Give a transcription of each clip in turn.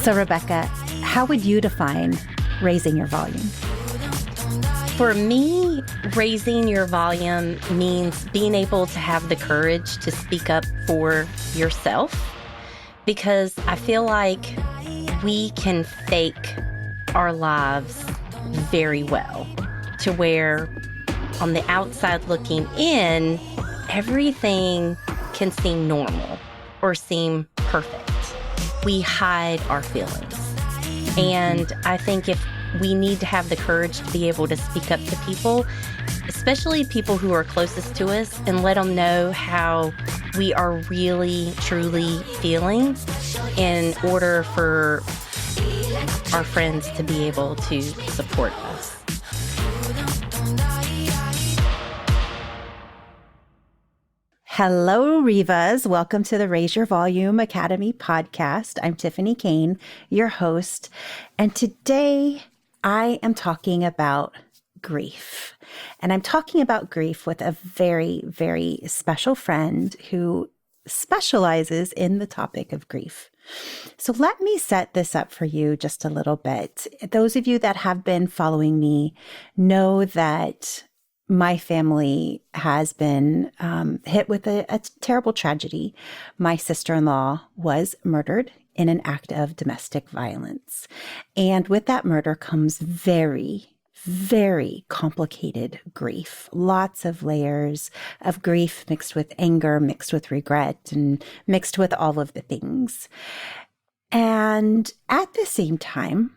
So, Rebecca, how would you define raising your volume? For me, raising your volume means being able to have the courage to speak up for yourself, because I feel like we can fake our lives very well to where on the outside looking in, everything can seem normal or seem perfect. We hide our feelings. And I think if we need to have the courage to be able to speak up to people, especially people who are closest to us, and let them know how we are really, truly feeling in order for our friends to be able to support us. Hello, Revas. Welcome to the Raise Your Volume Academy podcast. I'm Tiphany Kane, your host, and today I am talking about grief. And I'm talking about grief with a very, very special friend who specializes in the topic of grief. So let me set this up for you just a little bit. Those of you that have been following me know that my family has been hit with a terrible tragedy. My sister-in-law was murdered in an act of domestic violence. And with that murder comes very, very complicated grief. Lots of layers of grief mixed with anger, mixed with regret, and mixed with all of the things. And at the same time,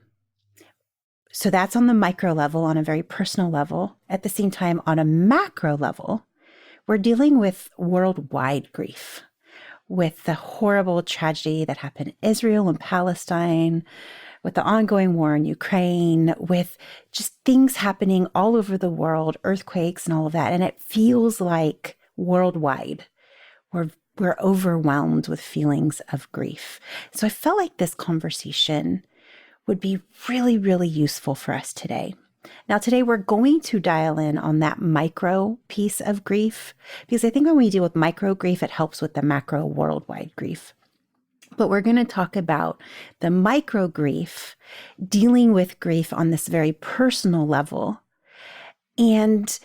so that's on the micro level, on a very personal level. At the same time, on a macro level, we're dealing with worldwide grief, with the horrible tragedy that happened in Israel and Palestine, with the ongoing war in Ukraine, with just things happening all over the world, earthquakes and all of that. And it feels like worldwide, we're overwhelmed with feelings of grief. So I felt like this conversation would be really, really useful for us today. Now, today we're going to dial in on that micro piece of grief, because I think when we deal with micro grief, it helps with the macro worldwide grief. But we're going to talk about the micro grief, dealing with grief on this very personal level, and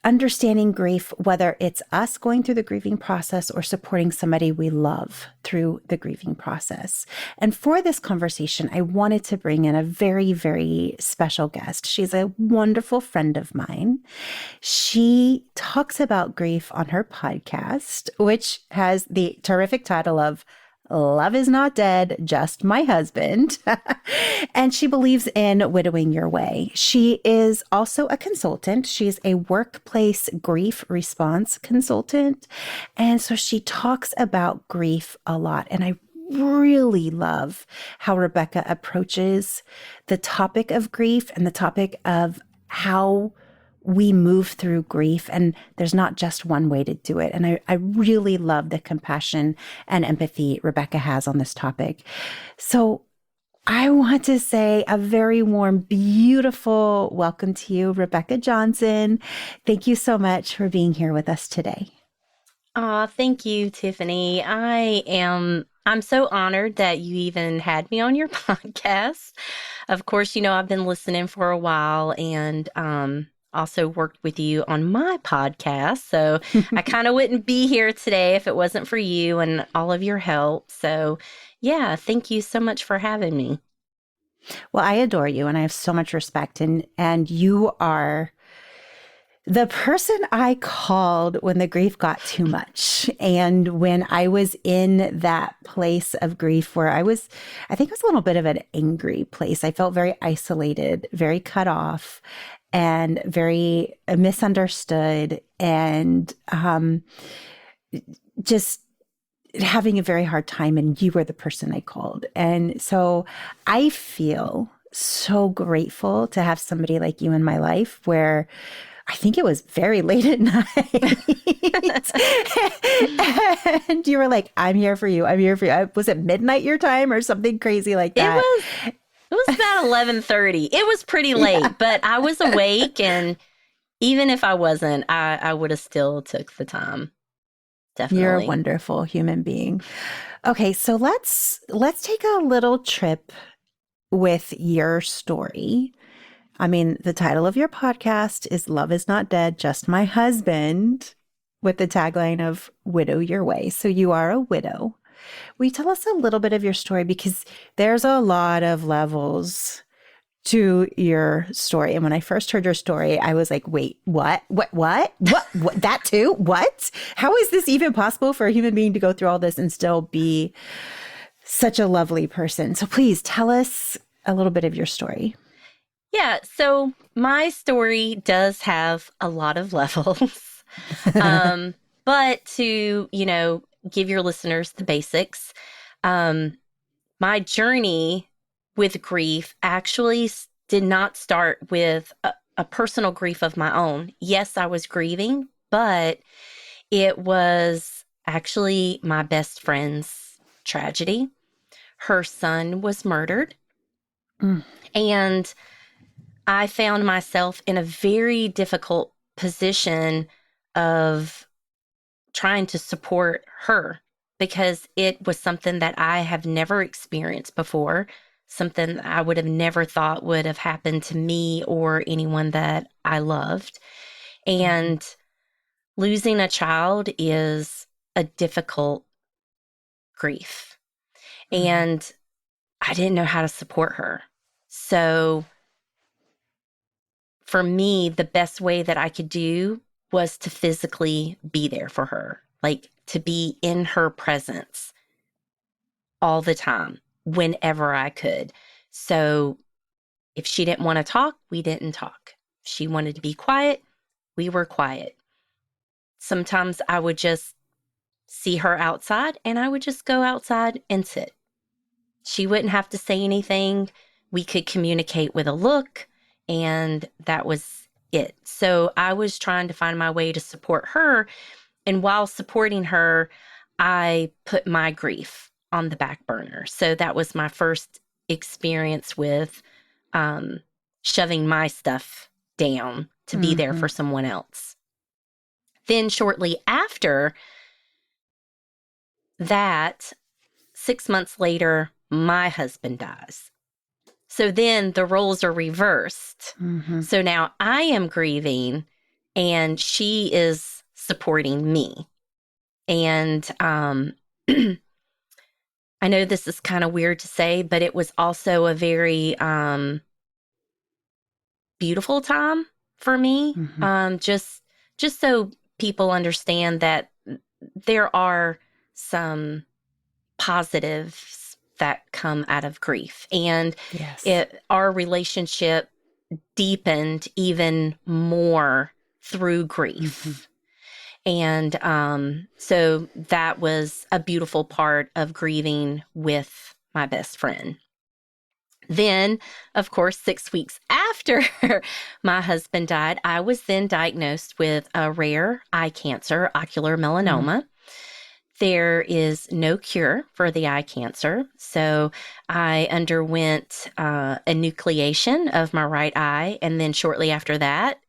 understanding grief, whether it's us going through the grieving process or supporting somebody we love through the grieving process. And for this conversation, I wanted to bring in a very, very special guest. She's a wonderful friend of mine. She talks about grief on her podcast, which has the terrific title of Love is Not Dead, Just My Husband. And she believes in widowing your way. She is also a consultant. She's a workplace grief response consultant. And so she talks about grief a lot. And I really love how Rebecca approaches the topic of grief and the topic of how we move through grief, and there's not just one way to do it. And I really love the compassion and empathy Rebecca has on this topic. So I want to say a very warm, beautiful welcome to you, Rebecca Johnson. Thank you so much for being here with us today. Thank you, Tiphany. I'm so honored that you even had me on your podcast. Of course, I've been listening for a while, and also worked with you on my podcast. So I kind of wouldn't be here today if it wasn't for you and all of your help. So yeah, thank you so much for having me. Well, I adore you and I have so much respect, and you are the person I called when the grief got too much. And when I was in that place of grief where I think it was a little bit of an angry place. I felt very isolated, very cut off, and very misunderstood, and just having a very hard time. And you were the person I called. And so I feel so grateful to have somebody like you in my life, where I think it was very late at night. And you were like, I'm here for you. I'm here for you. Was it midnight your time or something crazy like that? It was about 11:30. It was pretty late, but I was awake, and even if I wasn't, I would have still took the time. Definitely. You're a wonderful human being. Okay, so let's take a little trip with your story. I mean, the title of your podcast is Love is Not Dead, Just My Husband, with the tagline of Widow Your Way. So you are a widow. Will you tell us a little bit of your story? Because there's a lot of levels to your story. And when I first heard your story, I was like, wait, what? That too? What? How is this even possible for a human being to go through all this and still be such a lovely person? So please tell us a little bit of your story. Yeah, so my story does have a lot of levels. But to, give your listeners the basics, my journey with grief actually did not start with a personal grief of my own. Yes, I was grieving, but it was actually my best friend's tragedy. Her son was murdered. And I found myself in a very difficult position of trying to support her because it was something that I have never experienced before, something I would have never thought would have happened to me or anyone that I loved. And losing a child is a difficult grief. And I didn't know how to support her. So for me, the best way that I could do was to physically be there for her, like to be in her presence all the time, whenever I could. So if she didn't want to talk, we didn't talk. If she wanted to be quiet, we were quiet. Sometimes I would just see her outside and I would just go outside and sit. She wouldn't have to say anything. We could communicate with a look, and that was it. So I was trying to find my way to support her. And while supporting her, I put my grief on the back burner. So that was my first experience with shoving my stuff down to be there for someone else. Then shortly after that, 6 months later, my husband dies. So then the roles are reversed. So now I am grieving and she is supporting me. And I know this is kind of weird to say, but it was also a very beautiful time for me. Just so people understand that there are some positives that come out of grief. And our relationship deepened even more through grief. And so that was a beautiful part of grieving with my best friend. Then, of course, 6 weeks after my husband died, I was then diagnosed with a rare eye cancer, ocular melanoma. There is no cure for the eye cancer. So I underwent a nucleation of my right eye. And then shortly after that,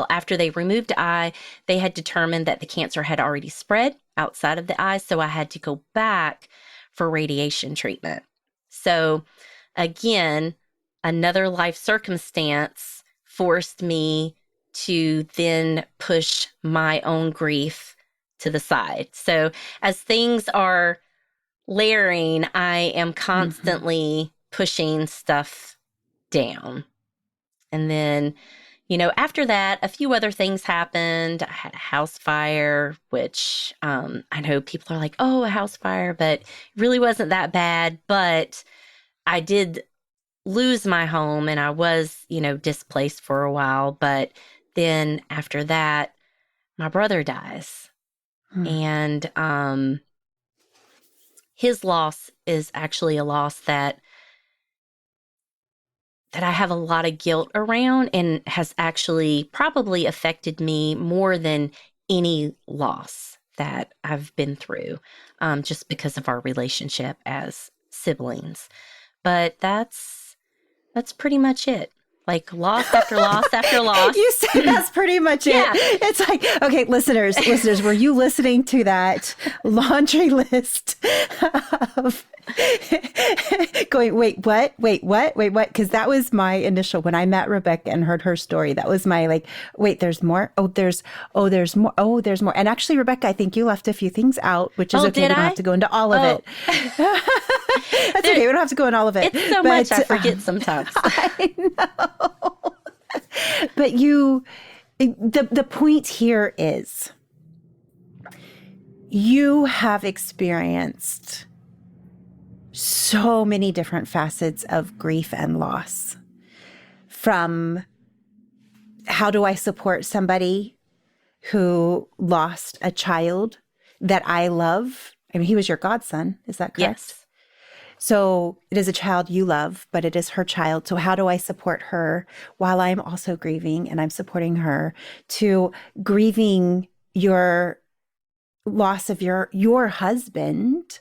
after they removed the eye, they had determined that the cancer had already spread outside of the eye. So I had to go back for radiation treatment. So again, another life circumstance forced me to then push my own grief to the side. So as things are layering, I am constantly pushing stuff down. And then, after that, a few other things happened. I had a house fire, which I know people are like, oh, a house fire, but it really wasn't that bad. But I did lose my home and I was, displaced for a while. But then after that, my brother dies. And his loss is actually a loss that I have a lot of guilt around and has actually probably affected me more than any loss that I've been through, just because of our relationship as siblings. But that's pretty much it. like loss after loss after loss. You said that's pretty much Yeah. it. It's like, okay, listeners, were you listening to that laundry list of going, wait, what? Because that was my initial, when I met Rebecca and heard her story, that was my like, wait, there's more. There's more. There's more. And actually, Rebecca, I think you left a few things out, which is okay. We don't have to go into all of it. That's okay. We don't have to go into all of it. It's so much I forget sometimes. I know. But the point here is you have experienced so many different facets of grief and loss. From how do I support somebody who lost a child that I love? I mean, he was your godson. Is that correct? Yes. So it is a child you love, but it is her child. So how do I support her while I'm also grieving and I'm supporting her, to grieving your loss of your husband,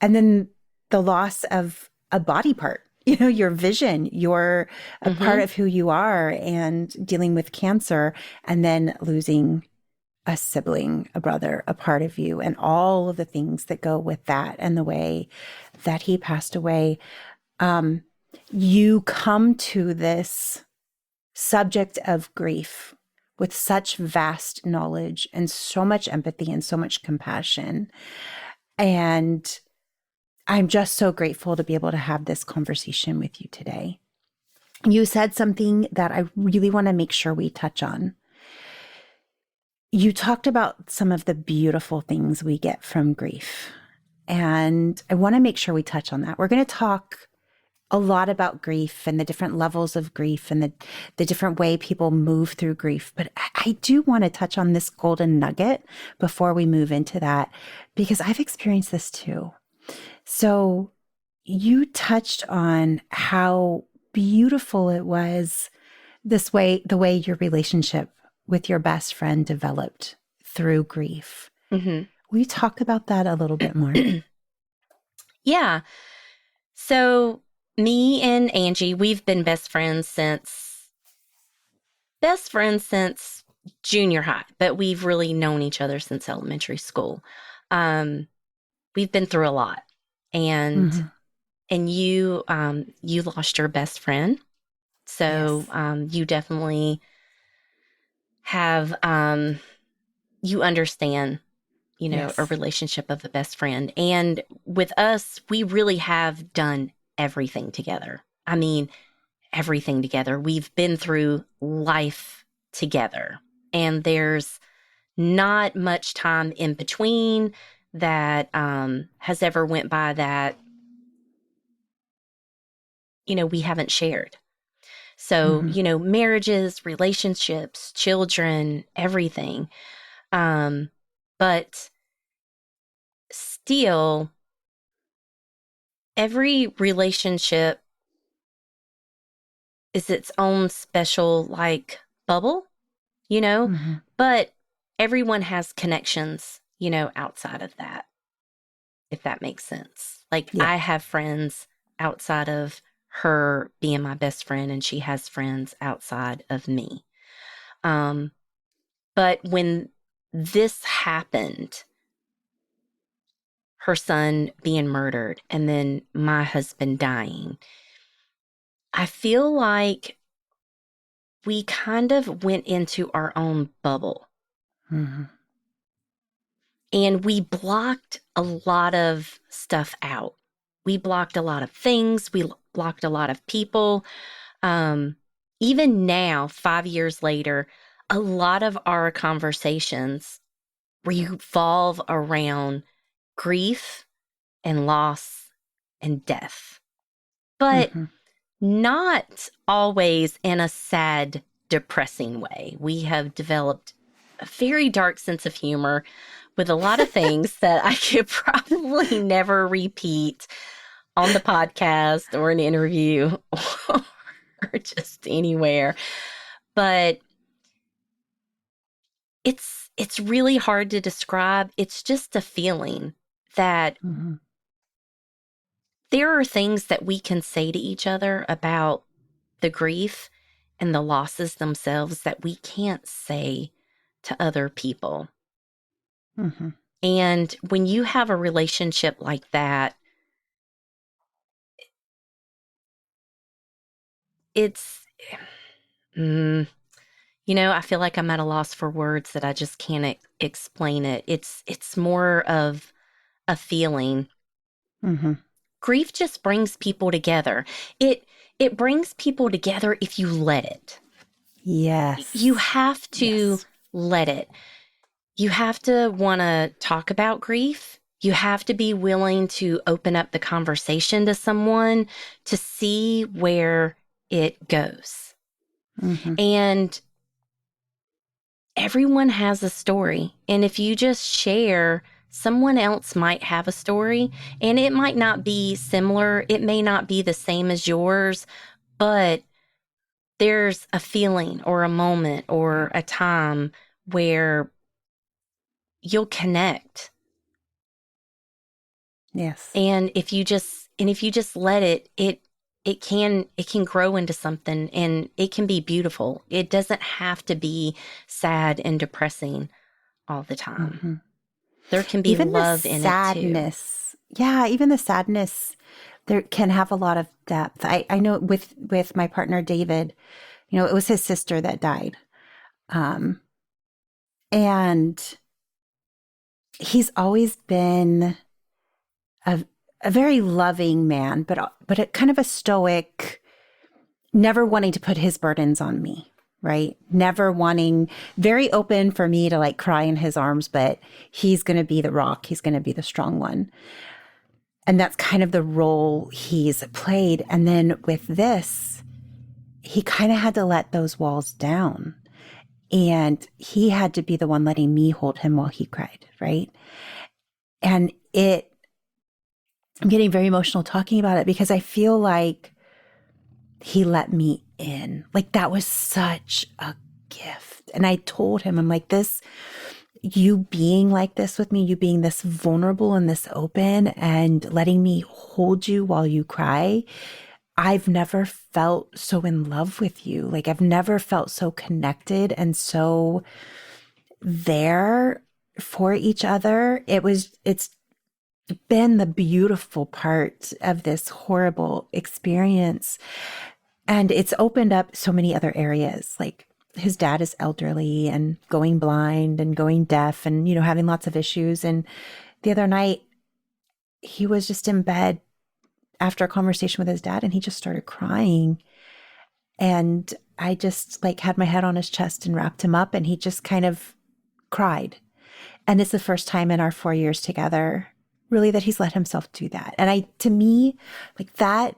and then the loss of a body part, your vision, you're a part of who you are, and dealing with cancer, and then losing a sibling, a brother, a part of you, and all of the things that go with that, and the way that he passed away. You come to this subject of grief with such vast knowledge and so much empathy and so much compassion. And I'm just so grateful to be able to have this conversation with you today. You said something that I really want to make sure we touch on. You talked about some of the beautiful things we get from grief, and I want to make sure we touch on that. We're going to talk a lot about grief and the different levels of grief and the different way people move through grief. But I do want to touch on this golden nugget before we move into that, because I've experienced this too. So you touched on how beautiful it was, the way your relationship with your best friend developed through grief. Mm-hmm. Will you talk about that a little bit more? Yeah. So me and Angie, we've been best friends since junior high, but we've really known each other since elementary school. We've been through a lot, and you lost your best friend. So yes. You definitely have, you understand, yes, a relationship of a best friend. And with us, we really have done everything together. I mean, everything together. We've been through life together, and there's not much time in between that has ever went by that, we haven't shared. So, marriages, relationships, children, everything. But still, every relationship is its own special, like, bubble, but everyone has connections, outside of that, if that makes sense. Like, yeah. I have friends outside of her being my best friend, and she has friends outside of me. But when this happened, her son being murdered and then my husband dying, I feel like we kind of went into our own bubble. Mm-hmm. And we blocked a lot of stuff out. We blocked a lot of things. We blocked a lot of people. Even now, 5 years later, a lot of our conversations revolve around grief and loss and death, but not always in a sad, depressing way. We have developed a very dark sense of humor with a lot of things that I could probably never repeat on the podcast or an interview or just anywhere. But it's really hard to describe. It's just a feeling that there are things that we can say to each other about the grief, and the losses themselves that we can't say to other people. Mm-hmm. And when you have a relationship like that, it's, I feel like I'm at a loss for words that I just can't explain it. It's more of a feeling. Mm-hmm. Grief just brings people together. It brings people together if you let it. You Yes. have to Yes. let it. You have to want to talk about grief. You have to be willing to open up the conversation to someone to see where it goes. Mm-hmm. And everyone has a story. And if you just share, someone else might have a story, and it might not be similar. It may not be the same as yours, but there's a feeling or a moment or a time where you'll connect. Yes. And if you just let it, it can grow into something, and it can be beautiful. It doesn't have to be sad and depressing all the time. Mm-hmm. There can be Even the love in it too. sadness. Yeah, even the sadness there can have a lot of depth. I know with my partner David, it was his sister that died. And he's always been a a very loving man, but a kind of a stoic, never wanting to put his burdens on me, right? Never wanting, very open for me to like cry in his arms, but he's going to be the rock. He's going to be the strong one. And that's kind of the role he's played. And then with this, he kind of had to let those walls down. And he had to be the one letting me hold him while he cried, right? And I'm getting very emotional talking about it because I feel like he let me in. Like that was such a gift. And I told him, I'm like, you being like this with me, you being this vulnerable and this open and letting me hold you while you cry, I've never felt so in love with you. Like I've never felt so connected and so there for each other. It's been the beautiful part of this horrible experience. And it's opened up so many other areas. Like his dad is elderly and going blind and going deaf and, having lots of issues. And the other night, he was just in bed after a conversation with his dad and he just started crying. And I just like had my head on his chest and wrapped him up and he just kind of cried. And it's the first time in our 4 years together, really, that he's let himself do that. And to me, like that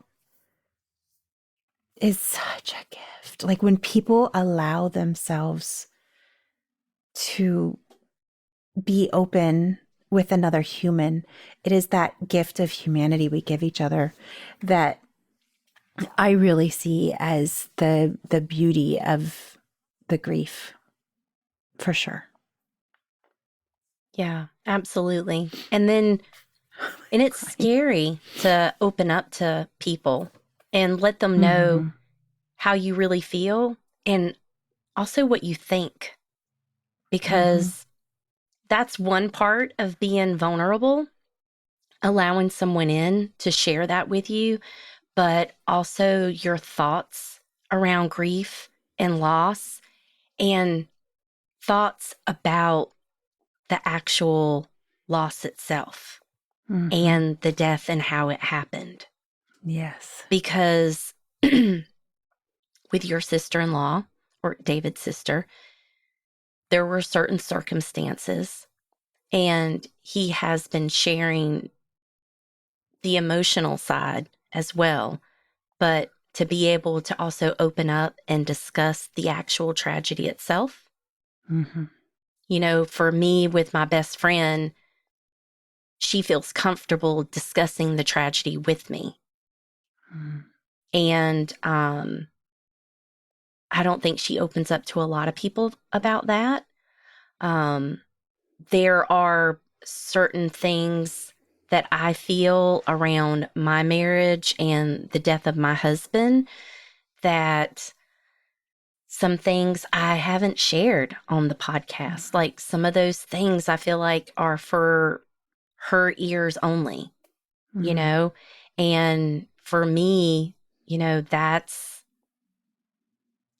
is such a gift. Like when people allow themselves to be open with another human, it is that gift of humanity we give each other that I really see as the beauty of the grief, for sure. Yeah, absolutely. And it's scary to open up to people and let them know Mm-hmm. how you really feel and also what you think, Mm-hmm. because that's one part of being vulnerable, allowing someone in to share that with you, but also your thoughts around grief and loss and thoughts about the actual loss itself Mm-hmm. and the death and how it happened. Yes. Because with your sister-in-law or David's sister, there were certain circumstances, and he has been sharing the emotional side as well. But to be able to also open up and discuss the actual tragedy itself. Mm-hmm. For me, with my best friend, she feels comfortable discussing the tragedy with me. Mm-hmm. And I don't think she opens up to a lot of people about that. There are certain things that I feel around my marriage and the death of my husband that some things I haven't shared on the podcast. Like some of those things I feel like are for her ears only, you Mm-hmm. know? And for me,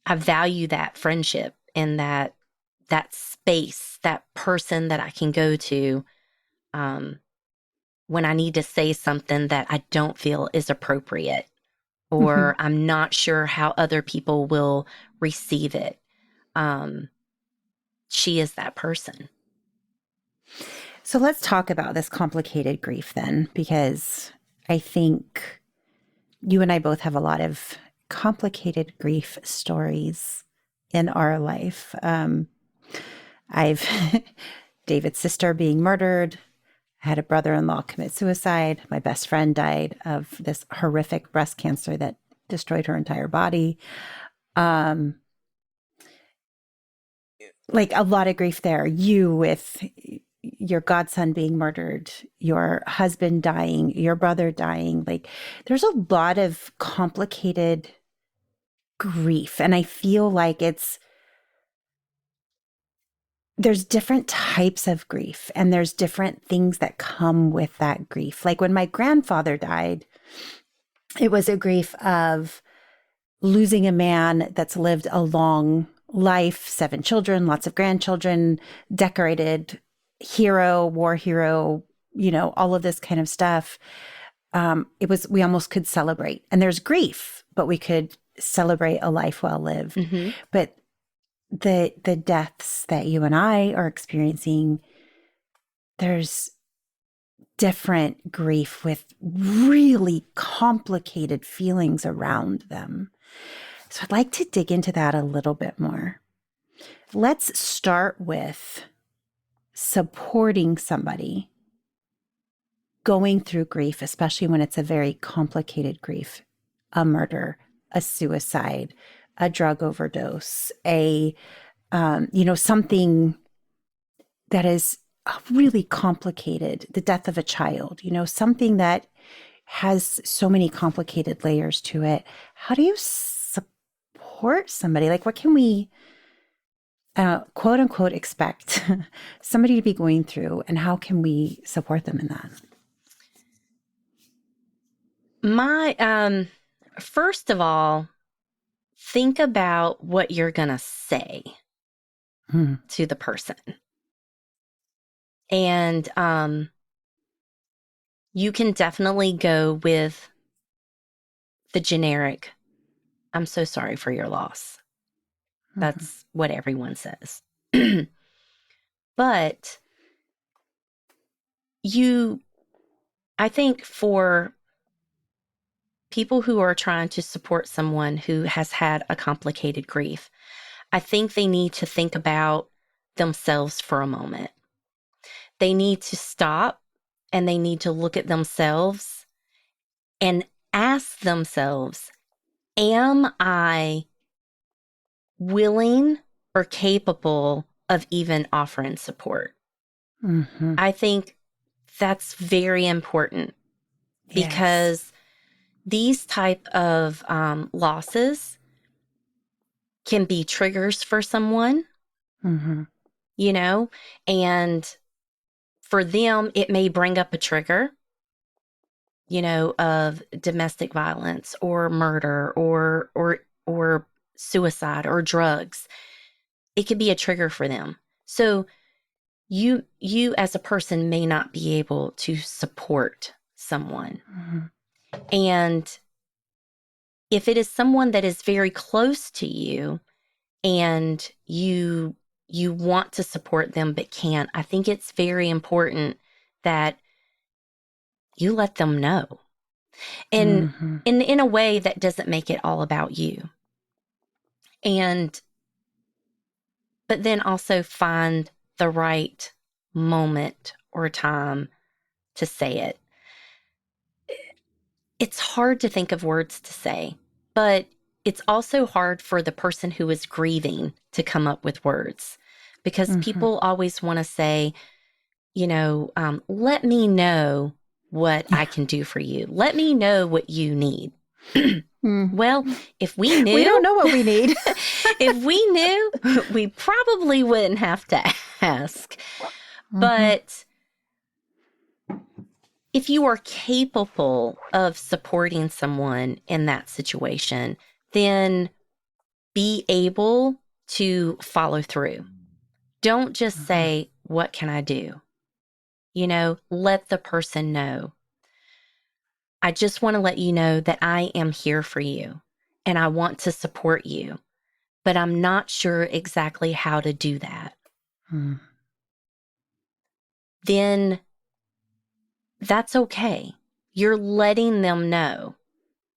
I value that friendship and that space, that person that I can go to when I need to say something that I don't feel is appropriate, Mm-hmm. or I'm not sure how other people will receive it. She is that person. So let's talk about this complicated grief then, because I think you and I both have a lot of complicated grief stories in our life. I've David's sister being murdered. I had a brother-in-law commit suicide. My best friend died of this horrific breast cancer that destroyed her entire body. Um, like a lot of grief there. You with your godson being murdered, your husband dying, your brother dying. Like there's a lot of complicated grief. And I feel like there's different types of grief and there's different things that come with that grief. Like when my grandfather died, it was a grief of losing a man that's lived a long life, 7 children, lots of grandchildren, decorated hero, war hero, all of this kind of stuff. We almost could celebrate. And there's grief, but we could celebrate a life well lived. Mm-hmm. But the deaths that you and I are experiencing, there's different grief with really complicated feelings around them. So I'd like to dig into that a little bit more. Let's start with supporting somebody going through grief, especially when it's a very complicated grief, a murder, a suicide, a drug overdose, something that is really complicated, the death of a child, something that has so many complicated layers to it. How do you support somebody? Like, what can we, quote unquote, expect somebody to be going through, and how can we support them in that? First of all, think about what you're going to say to the person. And you can definitely go with the generic, "I'm so sorry for your loss." That's what everyone says. But I think for people who are trying to support someone who has had a complicated grief, I think they need to think about themselves for a moment. They need to stop and they need to look at themselves and ask themselves, am I willing or capable of even offering support? Mm-hmm. I think that's very important because these type of losses can be triggers for someone, and for them, it may bring up a trigger, of domestic violence or murder or suicide or drugs. It could be a trigger for them. So you as a person may not be able to support someone. And if it is someone that is very close to you and you want to support them but can't, I think it's very important that you let them know. And in a way that doesn't make it all about you. But then also find the right moment or time to say it. It's hard to think of words to say, but it's also hard for the person who is grieving to come up with words, because people always want to say, let me know what I can do for you. Let me know what you need. Well, if we knew, We don't know what we need. if we knew, we probably wouldn't have to ask. But if you are capable of supporting someone in that situation, then be able to follow through. Don't just say, what can I do? Let the person know. I just want to let you know that I am here for you and I want to support you, but I'm not sure exactly how to do that. Then that's okay. You're letting them know.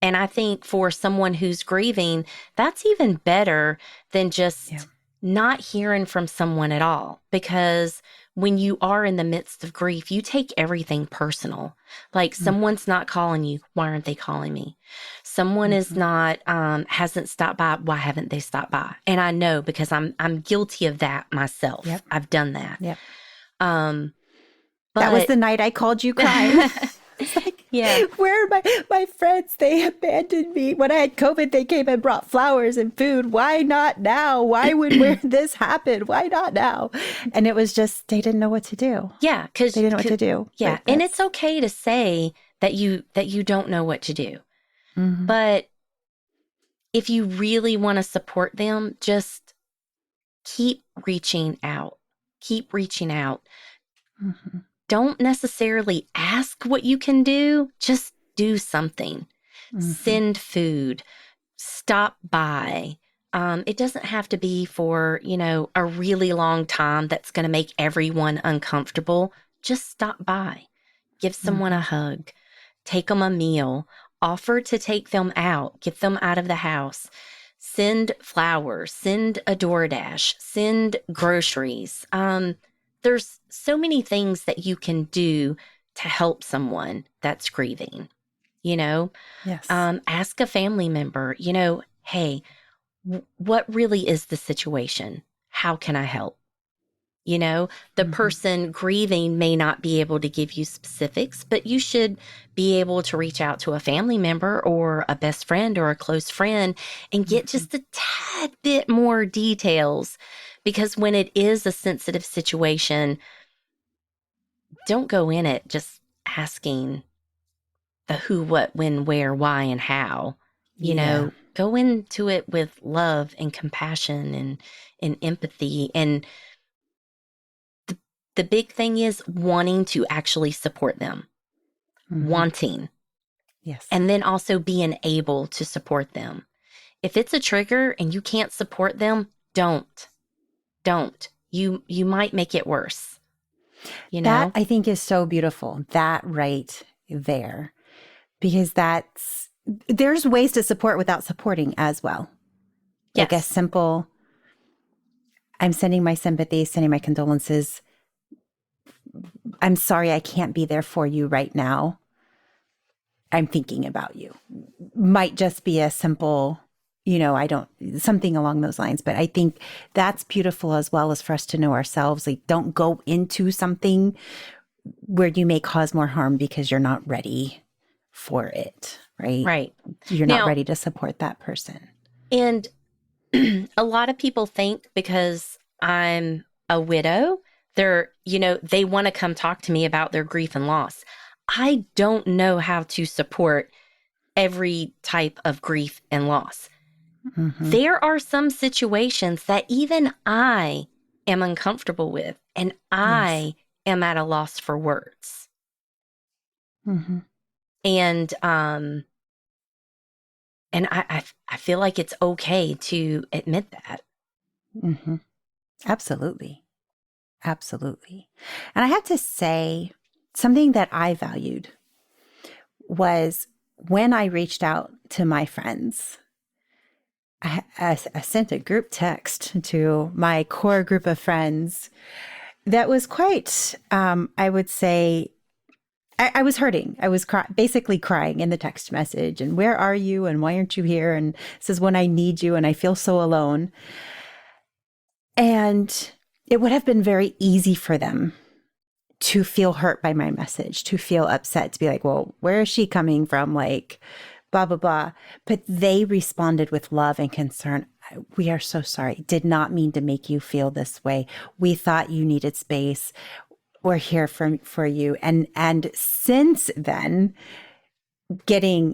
And I think for someone who's grieving, that's even better than just not hearing from someone at all. Because when you are in the midst of grief, you take everything personal. Like someone's not calling you. Why aren't they calling me? Someone is not, hasn't stopped by. Why haven't they stopped by? And I know because I'm guilty of that myself. Yep. I've done that. Yep. But that was the night I called you crying. It's like, where are my friends? They abandoned me. When I had COVID, they came and brought flowers and food. Why not now? Why would this happen? Why not now? And it was just, they didn't know what to do. Yeah. Because they didn't know what to do. Yeah. Like, and it's okay to say that you don't know what to do. But if you really want to support them, just keep reaching out. Keep reaching out. Don't necessarily ask what you can do. Just do something. Send food. Stop by. It doesn't have to be for, a really long time that's going to make everyone uncomfortable. Just stop by. Give someone a hug. Take them a meal. Offer to take them out. Get them out of the house. Send flowers. Send a DoorDash. Send groceries. There's so many things that you can do to help someone that's grieving, Yes. Ask a family member, hey, what really is the situation? How can I help? The person grieving may not be able to give you specifics, but you should be able to reach out to a family member or a best friend or a close friend and get just a tad bit more details. Because when it is a sensitive situation, don't go in it just asking the who, what, when, where, why, and how. Go into it with love and compassion and empathy. And the big thing is wanting to actually support them. Wanting. Yes. And then also being able to support them. If it's a trigger and you can't support them, don't. You might make it worse. That I think is so beautiful. That right there. Because there's ways to support without supporting as well. Like a simple, I'm sending my sympathy, sending my condolences. I'm sorry I can't be there for you right now. I'm thinking about you. Might just be a simple, something along those lines. But I think that's beautiful as well as for us to know ourselves. Like, don't go into something where you may cause more harm because you're not ready for it, right? Right. You're not ready to support that person. And a lot of people think because I'm a widow, they want to come talk to me about their grief and loss. I don't know how to support every type of grief and loss. There are some situations that even I am uncomfortable with, and I am at a loss for words. And I feel like it's okay to admit that. Absolutely. Absolutely. And I have to say, something that I valued was when I reached out to my friends. I sent a group text to my core group of friends that was quite, I would say, I was hurting. I was basically crying in the text message. And where are you? And why aren't you here? And this is when I need you. And I feel so alone. And it would have been very easy for them to feel hurt by my message, to feel upset, to be like, well, where is she coming from? Like, blah, blah, blah. But they responded with love and concern. We are so sorry. Did not mean to make you feel this way. We thought you needed space. We're here for you. And since then, getting,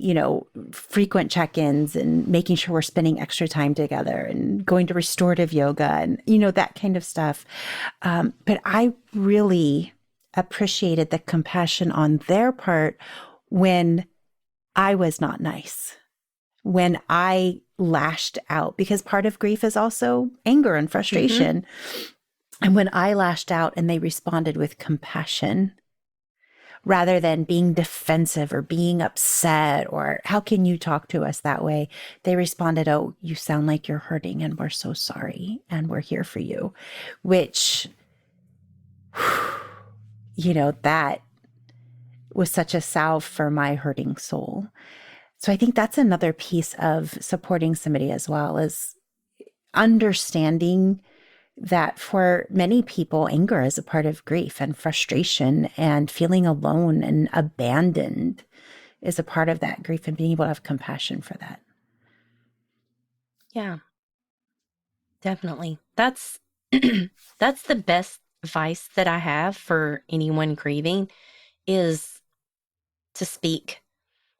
frequent check-ins and making sure we're spending extra time together and going to restorative yoga and, that kind of stuff. But I really appreciated the compassion on their part when I was not nice, when I lashed out, because part of grief is also anger and frustration. Mm-hmm. And when I lashed out and they responded with compassion, rather than being defensive or being upset or how can you talk to us that way? They responded, oh, you sound like you're hurting and we're so sorry and we're here for you, which, that was such a salve for my hurting soul. So I think that's another piece of supporting somebody as well, is understanding that for many people, anger is a part of grief, and frustration and feeling alone and abandoned is a part of that grief, and being able to have compassion for that. Yeah, definitely. That's that's the best advice that I have for anyone grieving, is to speak,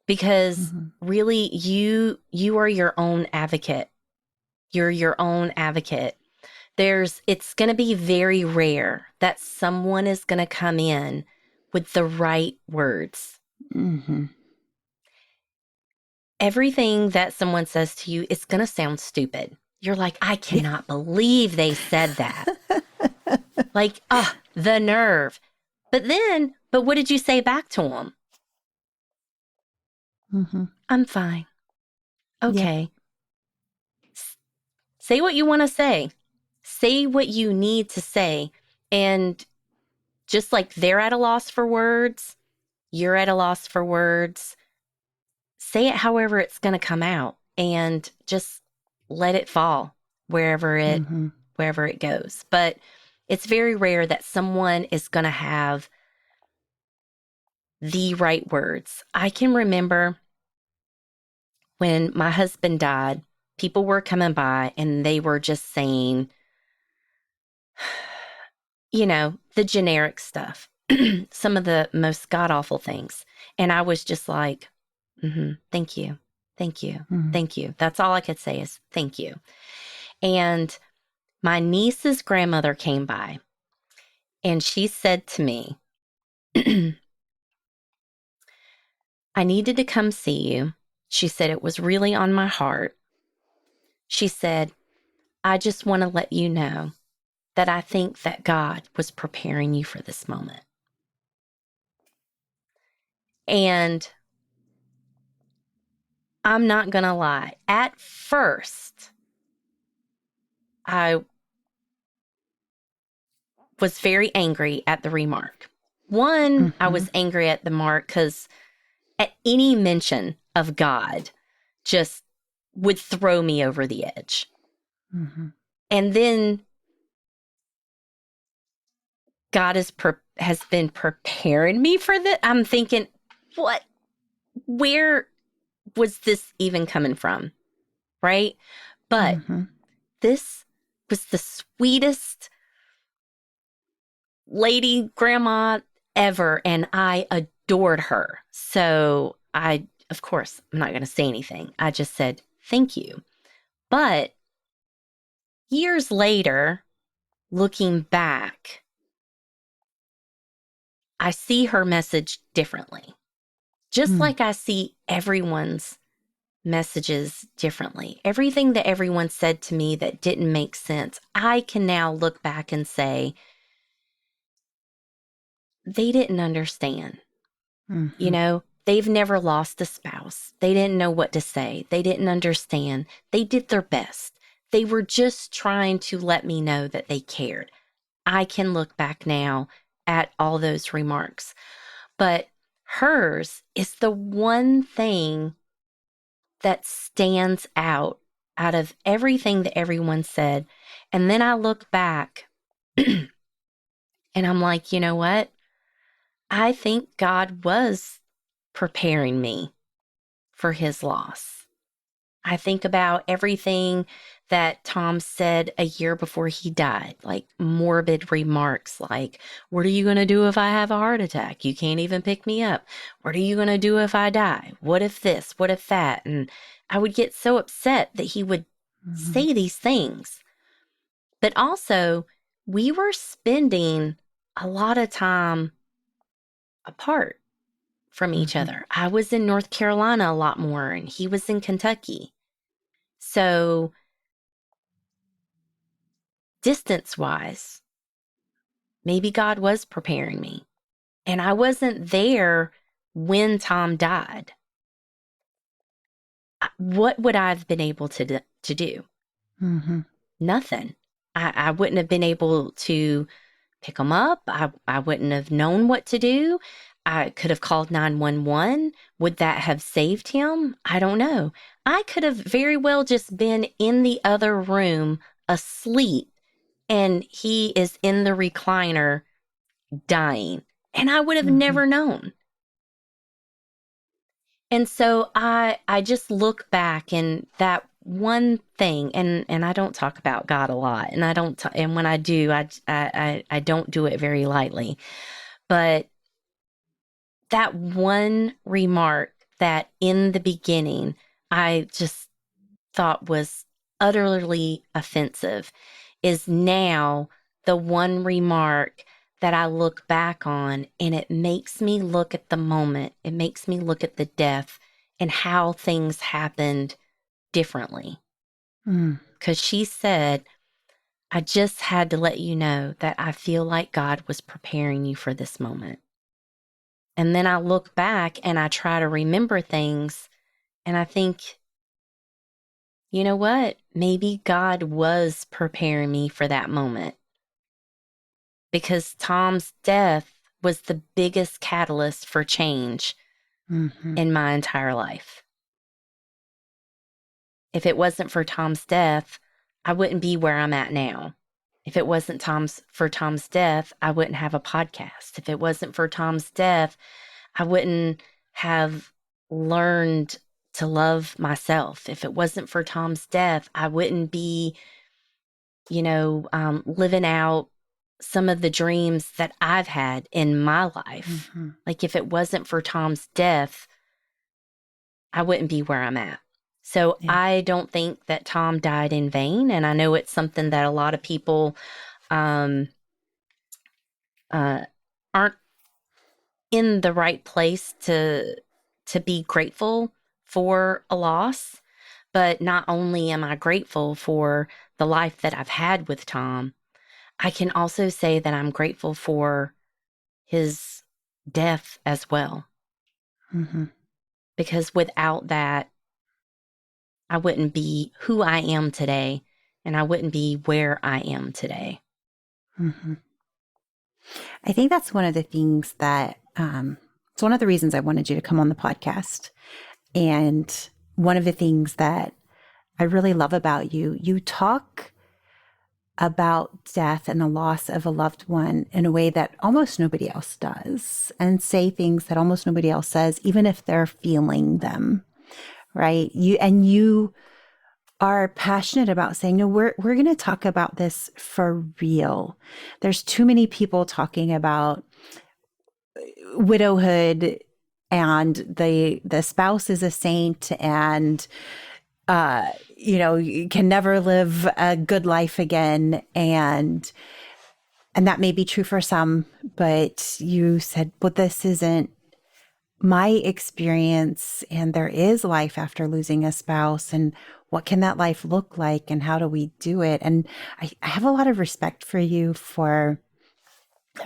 because really you are your own advocate. You're your own advocate. It's going to be very rare that someone is going to come in with the right words. Mm-hmm. Everything that someone says to you is going to sound stupid. You're like, I cannot believe they said that. Like, the nerve. But what did you say back to them? Mm-hmm. I'm fine. Okay. Yeah. Say what you want to say. Say what you need to say. And just like they're at a loss for words, you're at a loss for words. Say it however it's going to come out, and just let it fall wherever it goes. But it's very rare that someone is going to have the right words. I can remember when my husband died, people were coming by and they were just saying, the generic stuff, some of the most god-awful things. And I was just like, thank you. Thank you. Mm-hmm. Thank you. That's all I could say is thank you. And my niece's grandmother came by and she said to me, I needed to come see you. She said it was really on my heart. She said, I just want to let you know that I think that God was preparing you for this moment. And I'm not going to lie. At first, I was very angry at the remark. One, I was angry at the mark because at any mention of God just would throw me over the edge. Mm-hmm. And then God has been preparing me for that. I'm thinking, where was this even coming from? Right? But this was the sweetest lady grandma ever, and I adored her. So of course, I'm not going to say anything. I just said, thank you. But years later, looking back, I see her message differently. Just like I see everyone's messages differently. Everything that everyone said to me that didn't make sense, I can now look back and say, they didn't understand. They've never lost a spouse. They didn't know what to say. They didn't understand. They did their best. They were just trying to let me know that they cared. I can look back now at all those remarks. But hers is the one thing that stands out of everything that everyone said. And then I look back and I'm like, you know what? I think God was preparing me for his loss. I think about everything that Tom said a year before he died, like morbid remarks like, what are you going to do if I have a heart attack? You can't even pick me up. What are you going to do if I die? What if this? What if that? And I would get so upset that he would say these things. But also, we were spending a lot of time apart from each other. I was in North Carolina a lot more, and he was in Kentucky. So, distance-wise, maybe God was preparing me. And I wasn't there when Tom died. What would I have been able to do? Mm-hmm. Nothing. I wouldn't have been able to pick him up. I wouldn't have known what to do. I could have called 911. Would that have saved him? I don't know. I could have very well just been in the other room asleep, and he is in the recliner dying, and I would have never known. And so I just look back, and that one thing, and I don't talk about God a lot, and and when I do, I don't do it very lightly. But that one remark that in the beginning I just thought was utterly offensive is now the one remark that I look back on, and it makes me look at the moment. It makes me look at the death and how things happened differently. Because she said, I just had to let you know that I feel like God was preparing you for this moment. And then I look back and I try to remember things, and I think, you know what? Maybe God was preparing me for that moment. Because Tom's death was the biggest catalyst for change in my entire life. If it wasn't for Tom's death, I wouldn't be where I'm at now. If it wasn't for Tom's death, I wouldn't have a podcast. If it wasn't for Tom's death, I wouldn't have learned to love myself. If it wasn't for Tom's death, I wouldn't be, living out some of the dreams that I've had in my life. Like if it wasn't for Tom's death, I wouldn't be where I'm at. So I don't think that Tom died in vain. And I know it's something that a lot of people aren't in the right place to be grateful for a loss. But not only am I grateful for the life that I've had with Tom, I can also say that I'm grateful for his death as well. Because without that, I wouldn't be who I am today, and I wouldn't be where I am today. I think that's one of the things that, it's one of the reasons I wanted you to come on the podcast. And one of the things that I really love about you, you talk about death and the loss of a loved one in a way that almost nobody else does, and say things that almost nobody else says, even if they're feeling them, right? You are passionate about saying, no, we're going to talk about this for real. There's too many people talking about widowhood and the spouse is a saint, and you can never live a good life again. And that may be true for some, but you said, but this isn't my experience. And there is life after losing a spouse. And what can that life look like? And how do we do it? And I have a lot of respect for you for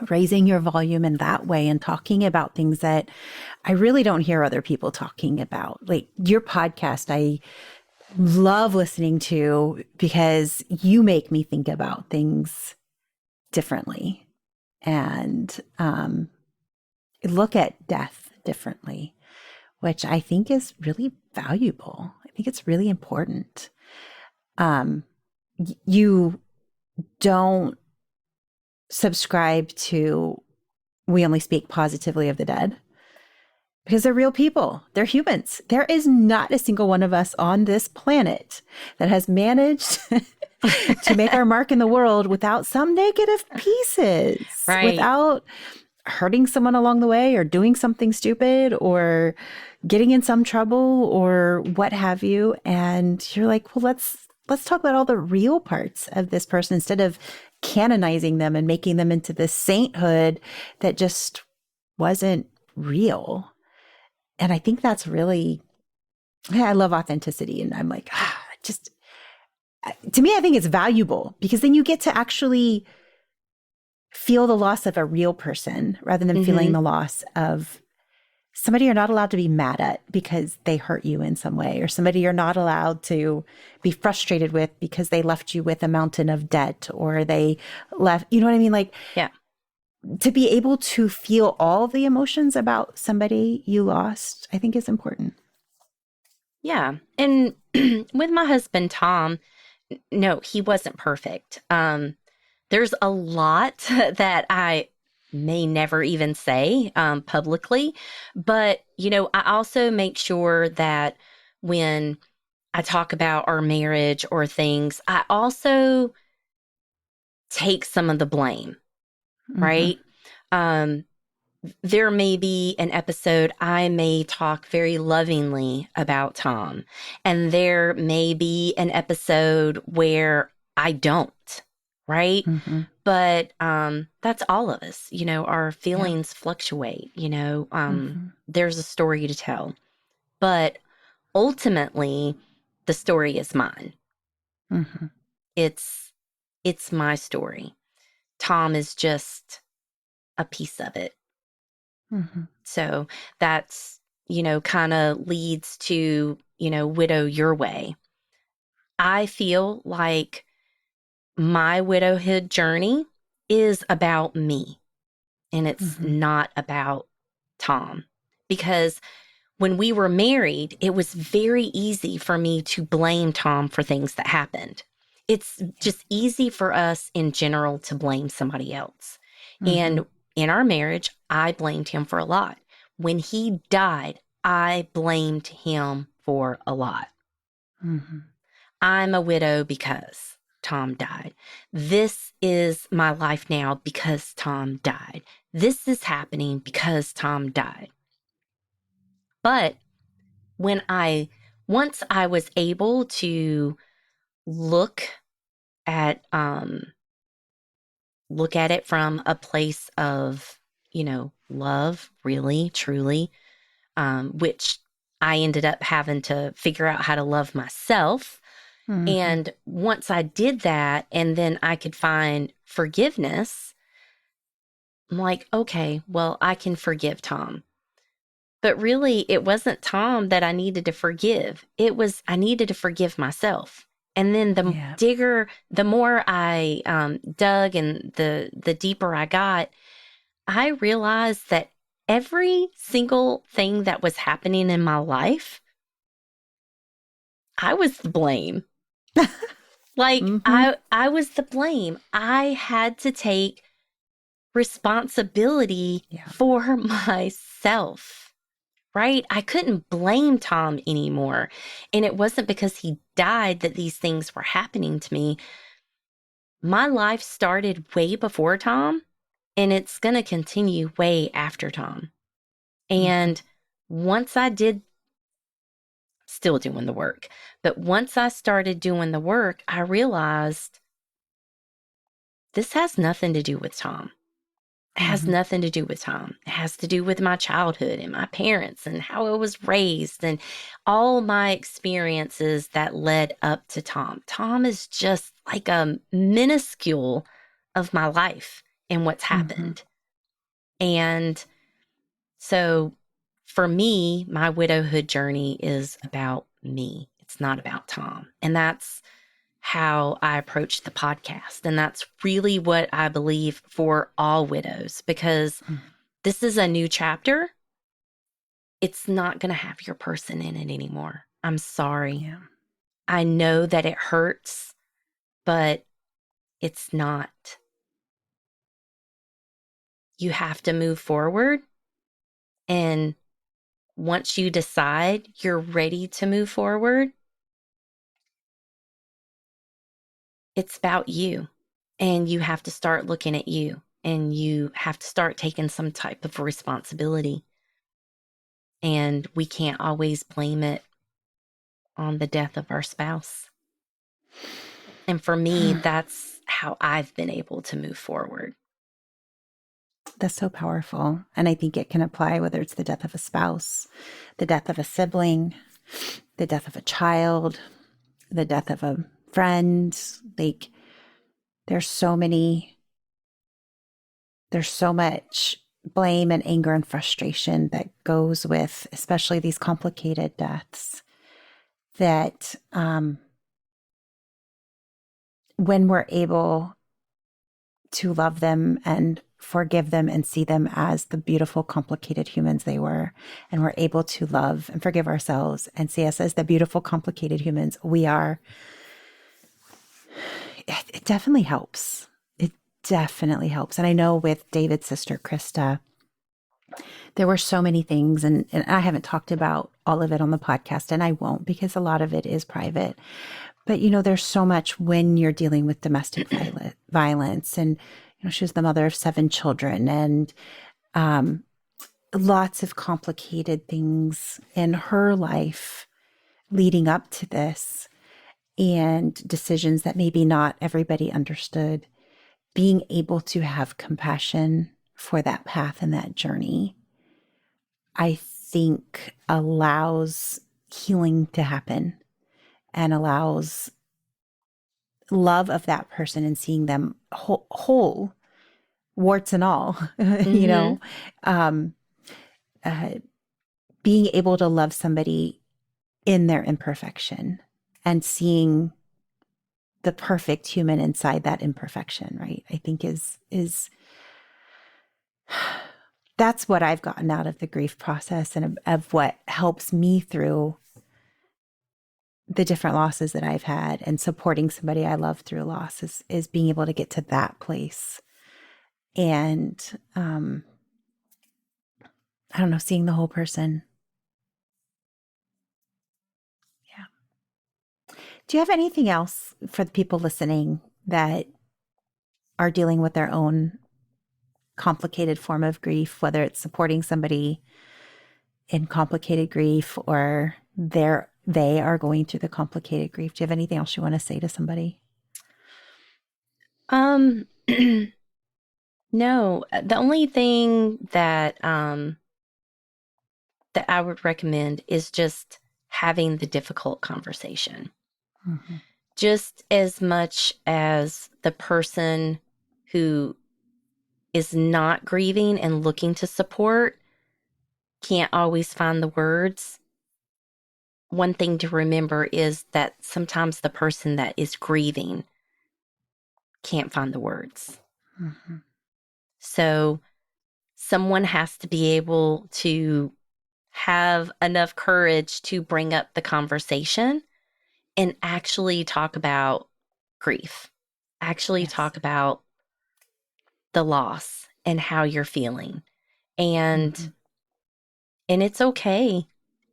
raising your volume in that way and talking about things that I really don't hear other people talking about. Like your podcast, I love listening to because you make me think about things differently and look at death differently, which I think is really valuable. I think it's really important. You don't subscribe to we only speak positively of the dead. because they're real people. They're humans. There is not a single one of us on this planet that has managed to make our mark in the world without some negative pieces, Right. without hurting someone along the way or doing something stupid or getting in some trouble or what have you. And you're like, well, let's talk about all the real parts of this person instead of canonizing them and making them into this sainthood that just wasn't real. And I think that's really, I love authenticity. And I'm like, just to me, I think it's valuable because then you get to actually feel the loss of a real person rather than feeling the loss of somebody you're not allowed to be mad at because they hurt you in some way, or somebody you're not allowed to be frustrated with because they left you with a mountain of debt, or they left, you know what I mean? Like, Yeah. to be able to feel all the emotions about somebody you lost, I think is important. Yeah. And with my husband, Tom, no, he wasn't perfect. There's a lot that I may never even say publicly, but, I also make sure that when I talk about our marriage or things, I also take some of the blame, Mm-hmm. right? Um, there may be an episode I may talk very lovingly about Tom, and there may be an episode where I don't, right? Mm-hmm. But that's all of us. Our Yeah. feelings fluctuate. Mm-hmm. There's a story to tell, but ultimately, the story is mine. Mm-hmm. It's it's my story. Tom is just a piece of it. Mm-hmm. So that's, kind of leads to, widow your way. I feel like my widowhood journey is about me and it's Mm-hmm. not about Tom. Because when we were married, it was very easy for me to blame Tom for things that happened. It's Yeah. just easy for us in general to blame somebody else. Mm-hmm. And in our marriage, I blamed him for a lot. When he died, I blamed him for a lot. Mm-hmm. I'm a widow because Tom died. This is my life now because Tom died. This is happening because Tom died. But when once I was able to look at look at it from a place of, love, really, truly, which I ended up having to figure out how to love myself. Mm-hmm. And once I did that, and then I could find forgiveness, I'm like, okay, well, I can forgive Tom. But really, it wasn't Tom that I needed to forgive. I needed to forgive myself. And then Yeah. the more I dug and the deeper I got, I realized that every single thing that was happening in my life, I was the blame. Like Mm-hmm. I was the blame. I had to take responsibility Yeah. for myself. Right? I couldn't blame Tom anymore. And it wasn't because he died that these things were happening to me. My life started way before Tom, and it's going to continue way after Tom. Mm-hmm. And once I did, still doing the work, but once I started doing the work, I realized this has nothing to do with Tom. It has Mm-hmm. nothing to do with Tom. It has to do with my childhood and my parents and how I was raised and all my experiences that led up to Tom. Tom is just like a minuscule of my life and what's Mm-hmm. happened. And so for me, my widowhood journey is about me. It's not about Tom. And that's how I approach the podcast. And that's really what I believe for all widows, because this is a new chapter. It's not going to have your person in it anymore. I'm sorry. Yeah. I know that it hurts, but it's not. You have to move forward and once you decide you're ready to move forward, it's about you. And you have to start looking at you, and you have to start taking some type of responsibility. And we can't always blame it on the death of our spouse. And for me, that's how I've been able to move forward. That's so powerful. And I think it can apply whether it's the death of a spouse, the death of a sibling, the death of a child, the death of a friend. Like, there's so much blame and anger and frustration that goes with, especially these complicated deaths, that when we're able to love them and forgive them and see them as the beautiful, complicated humans they were, and we're able to love and forgive ourselves and see us as the beautiful, complicated humans we are, it definitely helps. It definitely helps. And I know with David's sister, Krista, there were so many things, and I haven't talked about all of it on the podcast, and I won't, because a lot of it is private. But, there's so much when you're dealing with domestic violence. And, she was the mother of 7 children, and lots of complicated things in her life leading up to this, and decisions that maybe not everybody understood. Being able to have compassion for that path and that journey, I think, allows healing to happen and allows love of that person and seeing them whole, warts and all, being able to love somebody in their imperfection and seeing the perfect human inside that imperfection, right? I think is that's what I've gotten out of the grief process, and of what helps me through the different losses that I've had, and supporting somebody I love through loss is being able to get to that place. And, I don't know, seeing the whole person. Yeah. Do you have anything else for the people listening that are dealing with their own complicated form of grief, whether it's supporting somebody in complicated grief or they are going through the complicated grief? Do you have anything else you want to say to somebody? No. The only thing that that I would recommend is just having the difficult conversation. Mm-hmm. Just as much as the person who is not grieving and looking to support can't always find the words, one thing to remember is that sometimes the person that is grieving can't find the words. Mm-hmm. So someone has to be able to have enough courage to bring up the conversation and actually talk about grief, actually talk about the loss and how you're feeling. And and it's okay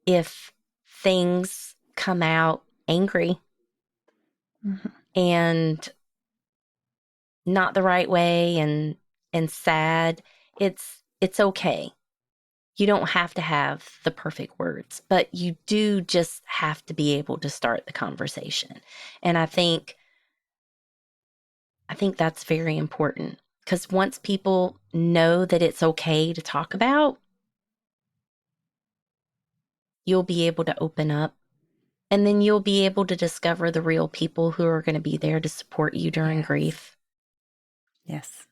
if things come out angry and not the right way and sad. It's okay. You don't have to have the perfect words, but you do just have to be able to start the conversation. And I think that's very important, because once people know that it's okay to talk about, you'll be able to open up, and then you'll be able to discover the real people who are going to be there to support you during grief. Yes.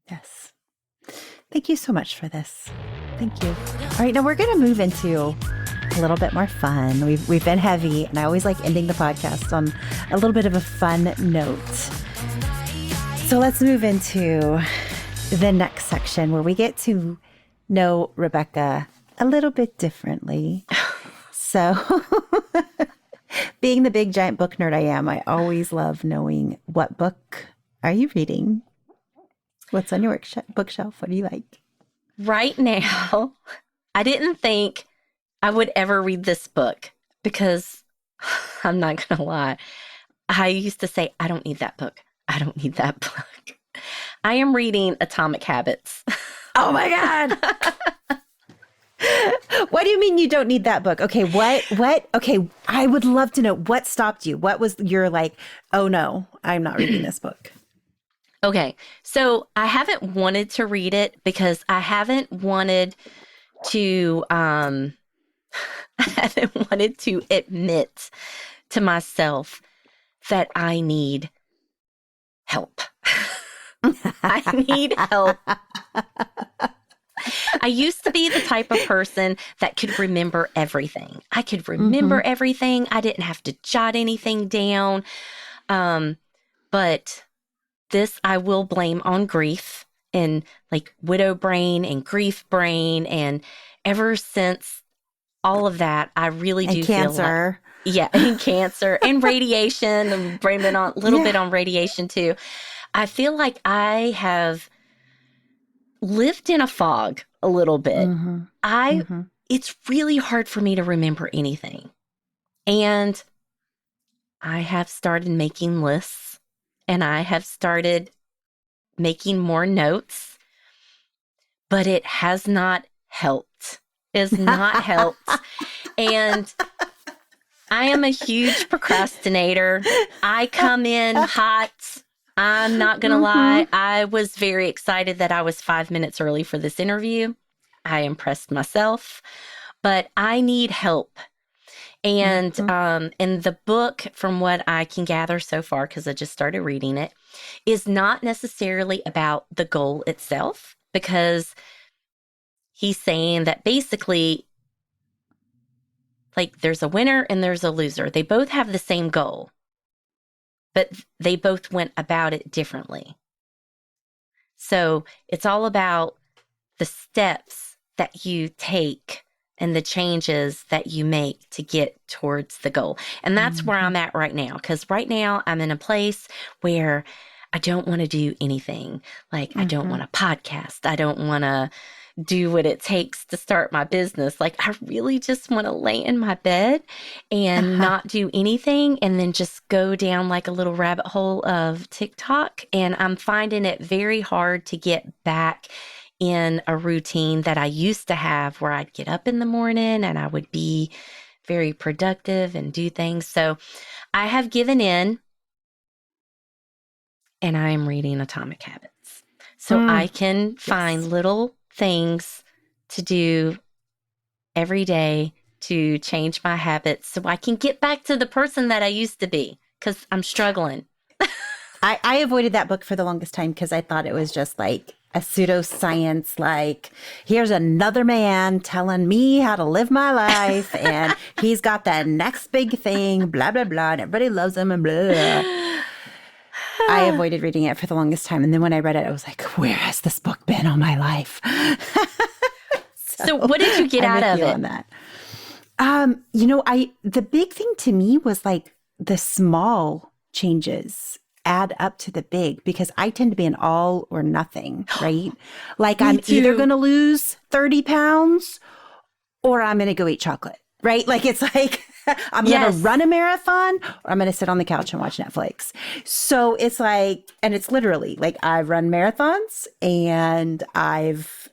Yes. Thank you so much for this. Thank you. All right, now we're going to move into a little bit more fun. We've been heavy, and I always like ending the podcast on a little bit of a fun note. So let's move into the next section where we get to know Rebecca a little bit differently. So being the big giant book nerd I am, I always love knowing, what book are you reading? What's on your bookshelf? What do you like? Right now, I didn't think I would ever read this book because I'm not going to lie. I used to say, I don't need that book. I don't need that book. I am reading Atomic Habits. Oh my God. What do you mean you don't need that book? Okay, what? Okay, I would love to know what stopped you. What was your like, oh no, I'm not reading this book. Okay, so I haven't wanted to read it because I haven't wanted to, I haven't wanted to admit to myself that I need help. I need help. I used to be the type of person that could remember everything. I could remember everything. I didn't have to jot anything down. But this I will blame on grief and like widow brain and grief brain. And ever since all of that, I really do feel like, yeah, and cancer and radiation. I'm blaming on a little bit on radiation too. I feel like I have lived in a fog a little bit. It's really hard for me to remember anything. And I have started making lists and I have started making more notes, but it has not helped. It's not helped. And I am a huge procrastinator. I come in hot. I'm not going to lie. I was very excited that I was 5 minutes early for this interview. I impressed myself, but I need help. And in the book, from what I can gather so far, because I just started reading it, is not necessarily about the goal itself, because he's saying that basically, like, there's a winner and there's a loser. They both have the same goal, but they both went about it differently. So it's all about the steps that you take and the changes that you make to get towards the goal. And that's where I'm at right now. Because right now I'm in a place where I don't want to do anything. Like, I don't want to podcast. I don't want to do what it takes to start my business. Like, I really just want to lay in my bed and not do anything and then just go down like a little rabbit hole of TikTok. And I'm finding it very hard to get back in a routine that I used to have, where I'd get up in the morning and I would be very productive and do things. So I have given in and I am reading Atomic Habits. So I can find little things to do every day to change my habits so I can get back to the person that I used to be, because I'm struggling. I avoided that book for the longest time because I thought it was just like a pseudoscience, like, here's another man telling me how to live my life, and he's got that next big thing, blah, blah, blah, and everybody loves him, and blah, blah. I avoided reading it for the longest time. And then when I read it, I was like, where has this book been all my life? So what did you get out of it? On that. The big thing to me was like the small changes add up to the big, because I tend to be an all or nothing, right? Like, I'm either going to lose 30 pounds or I'm going to go eat chocolate, right? Like, it's like, I'm going to run a marathon or I'm going to sit on the couch and watch Netflix. So it's like, and it's literally like, I've run marathons and I've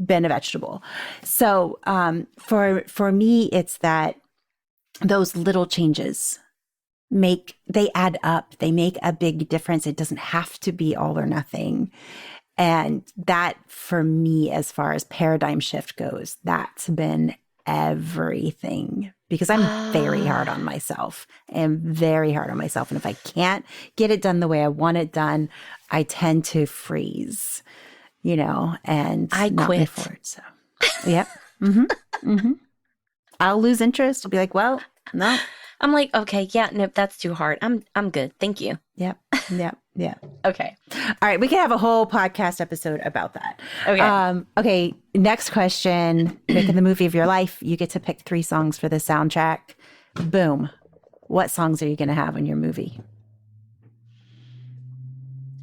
been a vegetable. So for me, it's that those little changes they add up. They make a big difference. It doesn't have to be all or nothing. And that, for me, as far as paradigm shift goes, that's been everything, because I'm very hard on myself. And if I can't get it done the way I want it done, I tend to freeze, and I not quit. move forward. So, yep. I'll lose interest. I'll be like, well, no. I'm like, okay, yeah, nope, that's too hard. I'm good. Thank you. Yep. Okay. All right. We can have a whole podcast episode about that. Okay. Okay. Next question. Making the movie of your life. You get to pick 3 songs for the soundtrack. Boom. What songs are you going to have in your movie?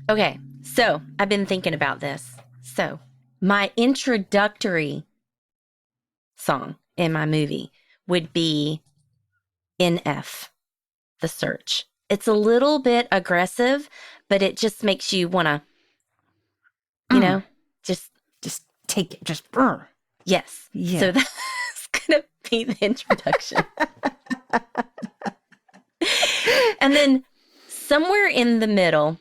Okay. So I've been thinking about this. So my introductory song in my movie would be NF, The Search. It's a little bit aggressive, but it just makes you want to, just take it, just yes. Yeah. So that's going to be the introduction. And then somewhere in the middle,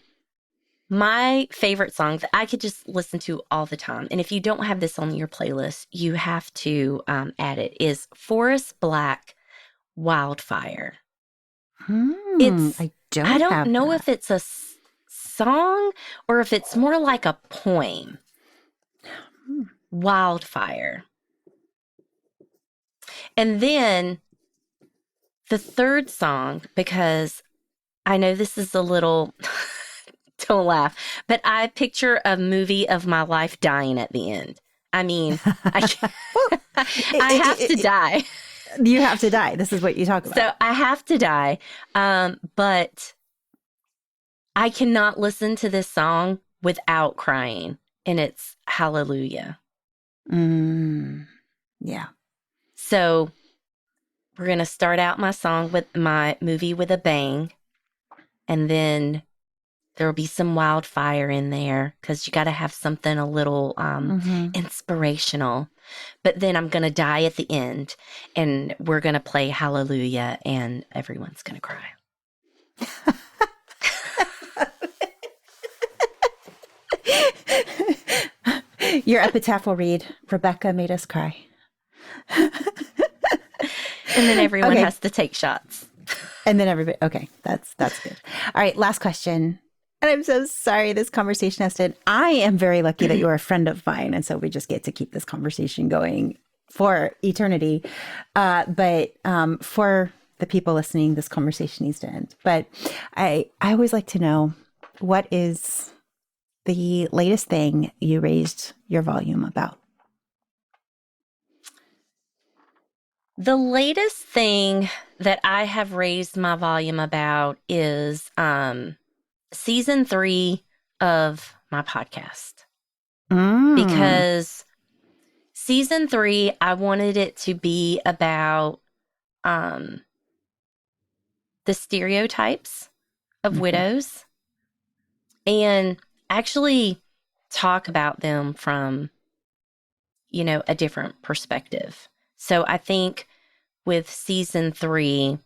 my favorite song that I could just listen to all the time, and if you don't have this on your playlist, you have to add it, is Forest Black, Wildfire. I don't know if it's a song or if it's more like a poem. Wildfire. And then the third song, because I know this is a little, don't laugh, but I picture a movie of my life dying at the end. I mean, I have to die. You have to die. This is what you talk about. So I have to die. But I cannot listen to this song without crying. And it's Hallelujah. Yeah. So we're going to start out my movie with a bang. And then there will be some wildfire in there because you got to have something a little inspirational. But then I'm going to die at the end and we're going to play Hallelujah and everyone's going to cry. Your epitaph will read, Rebecca made us cry. And then everyone has to take shots. And then everybody, okay, that's good. All right, last question. And I'm so sorry this conversation has to end. I am very lucky that you're a friend of mine. And so we just get to keep this conversation going for eternity. But for the people listening, this conversation needs to end. But I always like to know, what is the latest thing you raised your volume about? The latest thing that I have raised my volume about is season 3 of my podcast. Because season 3, I wanted it to be about the stereotypes of widows and actually talk about them from, a different perspective. So I think with season 3,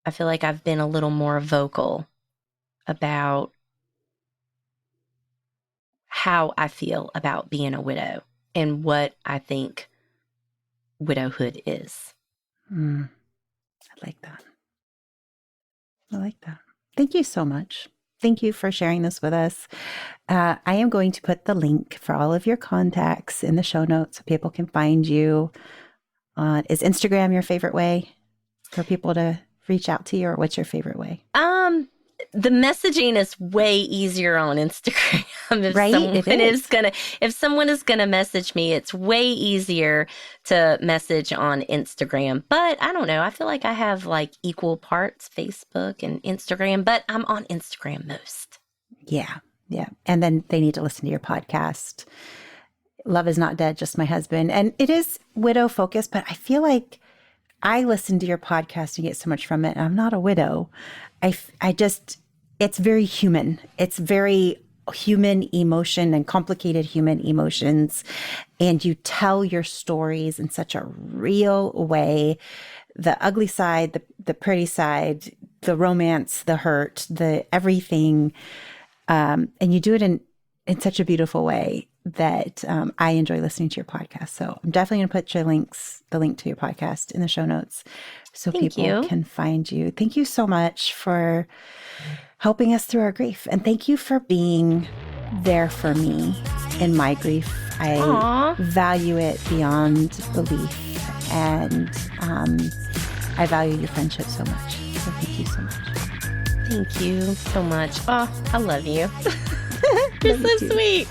I feel like I've been a little more vocal about how I feel about being a widow and what I think widowhood is. I like that. Thank you so much. Thank you for sharing this with us. I am going to put the link for all of your contacts in the show notes so people can find you. Is Instagram your favorite way for people to reach out to you, or what's your favorite way? The messaging is way easier on Instagram. If someone is gonna message me, it's way easier to message on Instagram. But I don't know. I feel like I have like equal parts Facebook and Instagram, but I'm on Instagram most. Yeah. And then they need to listen to your podcast. Love is Not Dead, Just My Husband. And it is widow focused, but I feel like I listen to your podcast and get so much from it. And I'm not a widow. It's very human. It's very human emotion and complicated human emotions. And you tell your stories in such a real way. The ugly side, the pretty side, the romance, the hurt, the everything. And you do it in such a beautiful way that I enjoy listening to your podcast. So I'm definitely going to put the link to your podcast in the show notes so people can find you. Thank you so much for helping us through our grief. And thank you for being there for me in my grief. I value it beyond belief. And I value your friendship so much. So thank you so much. Thank you so much. Oh, I love you. You're so sweet.